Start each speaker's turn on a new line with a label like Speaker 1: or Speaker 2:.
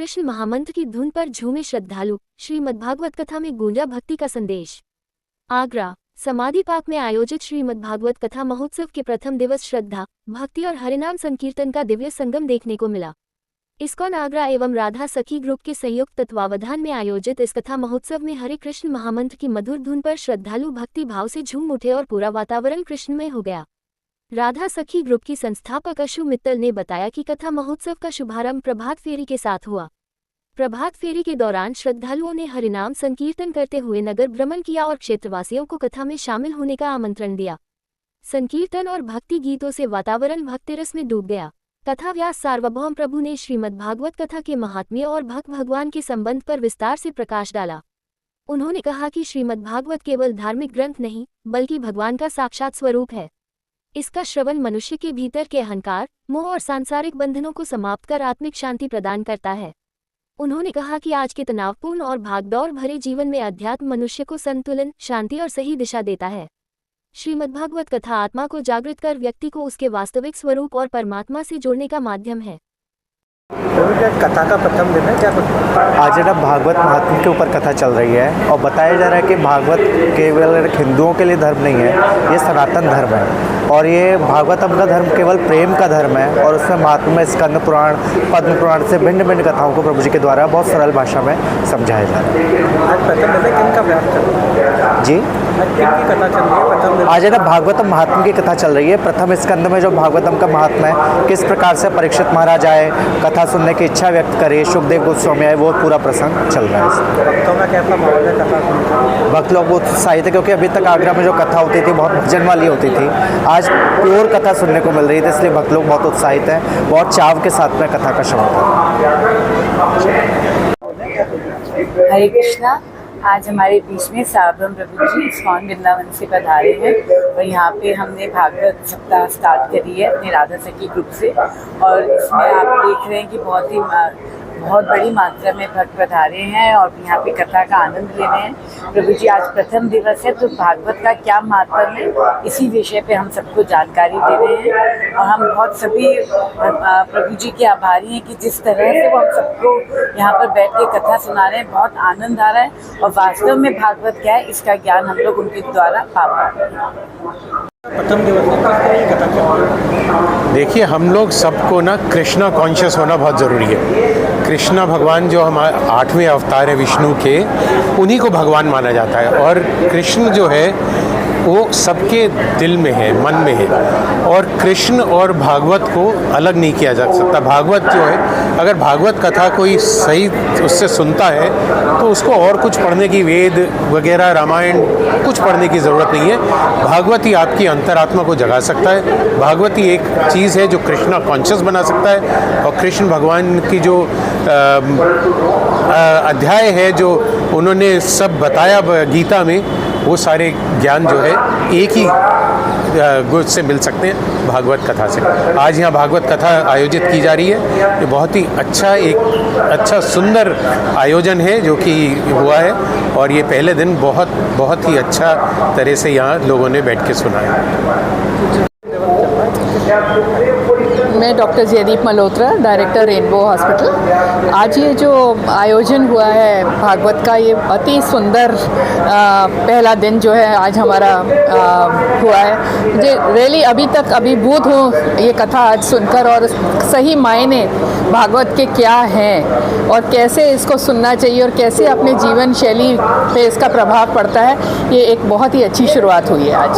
Speaker 1: कृष्ण महामंत्र की धुन पर झूमे श्रद्धालु। श्रीमद्भागवत कथा में गूंजा भक्ति का संदेश। आगरा समाधि पार्क में आयोजित श्रीमद्भागवत कथा महोत्सव के प्रथम दिवस श्रद्धा, भक्ति और हरिनाम संकीर्तन का दिव्य संगम देखने को मिला। इस्कॉन आगरा एवं राधा सखी ग्रुप के संयुक्त तत्वावधान में आयोजित इस कथा महोत्सव में हरे कृष्ण महामंत्र की मधुर धुन पर श्रद्धालु भक्ति भाव से झूम उठे और पूरा वातावरण कृष्णमय हो गया। राधा सखी ग्रुप की संस्थापक अशु मित्तल ने बताया कि कथा महोत्सव का शुभारंभ प्रभात फेरी के साथ हुआ। प्रभात फेरी के दौरान श्रद्धालुओं ने हरिनाम संकीर्तन करते हुए नगर भ्रमण किया और क्षेत्रवासियों को कथा में शामिल होने का आमंत्रण दिया। संकीर्तन और भक्ति गीतों से वातावरण भक्तिरस में डूब गया। कथा व्यास सार्वभौम प्रभु ने श्रीमद्भागवत कथा के महात्म्य और भक्त भगवान के संबंध पर विस्तार से प्रकाश डाला। उन्होंने कहा कि श्रीमद्भागवत केवल धार्मिक ग्रंथ नहीं, बल्कि भगवान का साक्षात स्वरूप है। इसका श्रवण मनुष्य के भीतर के अहंकार, मोह और सांसारिक बंधनों को समाप्त कर आत्मिक शांति प्रदान करता है। उन्होंने कहा कि आज के तनावपूर्ण और भागदौड़ भरे जीवन में अध्यात्म मनुष्य को संतुलन, शांति और सही दिशा देता है। श्रीमद्भागवत कथा आत्मा को जागृत कर व्यक्ति को उसके वास्तविक स्वरूप और परमात्मा से जोड़ने का माध्यम है।
Speaker 2: कथा का प्रथम दिन है क्या? आज ना भागवत महात्म्य के ऊपर कथा चल रही है और बताया जा रहा है कि भागवत केवल हिंदुओं के लिए धर्म नहीं है, ये सनातन धर्म है। और ये भागवतम का धर्म केवल प्रेम का धर्म है और उसमें महात्म्य स्कंद पुराण, पद्म पुराण से भिन्न भिन्न कथाओं को प्रभु जी के द्वारा बहुत सरल भाषा में समझाया जा रहा है।
Speaker 3: आज प्रथम दिन है, किनका व्यास चल रहा है?
Speaker 2: जी,
Speaker 3: किनकी कथा चल रही है प्रथम दिन?
Speaker 2: आज है ना भागवतम महात्म्य की कथा चल रही है। प्रथम स्कंद में जो भागवतम का महात्म्य है, किस प्रकार से परीक्षित महाराज आए, कथा सुनने की इच्छा व्यक्त करे, शुकदेव गोस्वामी आए, वो पूरा प्रसंग चल रहा है।
Speaker 3: भक्तों में कैसा माहौल है कथा सुनने?
Speaker 2: भक्त लोग बहुत उत्साहित है क्योंकि अभी तक आगरा में जो कथा होती थी बहुत भजन वाली होती थी, आज प्योर कथा सुनने को मिल रही थी, इसलिए भक्त लोग बहुत उत्साहित हैं, बहुत चाव के साथ में कथा का श्रवण कर रहे हैं।
Speaker 4: हरे कृष्णा। आज हमारे बीच में सार्वभौम प्रभु जी इस्कॉन वृंदावन से पधारे हैं और यहाँ पे हमने भागवत सप्ताह स्टार्ट करी है अपने राधा सखी ग्रुप से। और इसमें आप देख रहे हैं कि बहुत बड़ी मात्रा में भक्त पधारे हैं और यहाँ पे कथा का आनंद ले रहे हैं। प्रभु जी आज प्रथम दिवस है तो भागवत का क्या महत्व है, इसी विषय पे हम सबको जानकारी दे रहे हैं। और हम बहुत सभी प्रभु जी के आभारी हैं कि जिस तरह से वो हम सबको यहाँ पर बैठ के कथा सुना रहे हैं, बहुत आनंद आ रहा है। और वास्तव में भागवत क्या है, इसका ज्ञान हम लोग उनके द्वारा पा रहे हैं।
Speaker 3: प्रथम दिवस में किस तरह की कथा चल रही है?
Speaker 5: देखिए, हम लोग सबको ना कृष्णा कॉन्शियस होना बहुत ज़रूरी है। कृष्णा भगवान जो हमारे 8वें अवतार है विष्णु के, उन्हीं को भगवान माना जाता है। और कृष्ण जो है वो सबके दिल में है, मन में है। और कृष्ण और भागवत को अलग नहीं किया जा सकता। भागवत जो है, अगर भागवत कथा कोई सही उससे सुनता है तो उसको और कुछ पढ़ने की, वेद वगैरह रामायण कुछ पढ़ने की ज़रूरत नहीं है। भागवत ही आपकी अंतरात्मा को जगा सकता है। भागवत ही एक चीज़ है जो कृष्णा कॉन्शियस बना सकता है। और कृष्ण भगवान की जो अध्याय है जो उन्होंने सब बताया गीता में, वो सारे ज्ञान जो है एक ही गुण से मिल सकते हैं, भागवत कथा से। आज यहाँ भागवत कथा आयोजित की जा रही है। ये बहुत ही अच्छा सुंदर आयोजन है जो कि हुआ है। और ये पहले दिन बहुत ही अच्छा तरह से यहाँ लोगों ने बैठ के सुना है।
Speaker 6: मैं doctor Jaideep Malhotra, director Rainbow Hospital. आज ये जो आयोजन हुआ है भागवत का, ये अति सुंदर पहला दिन जो है आज हमारा हुआ है। मुझे रियली अभी तक अभिभूत हूँ ये कथा आज सुनकर, और सही मायने भागवत के क्या हैं और कैसे इसको सुनना चाहिए और कैसे अपने जीवन शैली पे इसका प्रभाव पड़ता है। ये एक बहुत ही अच्छी शुरुआत हुई है आज।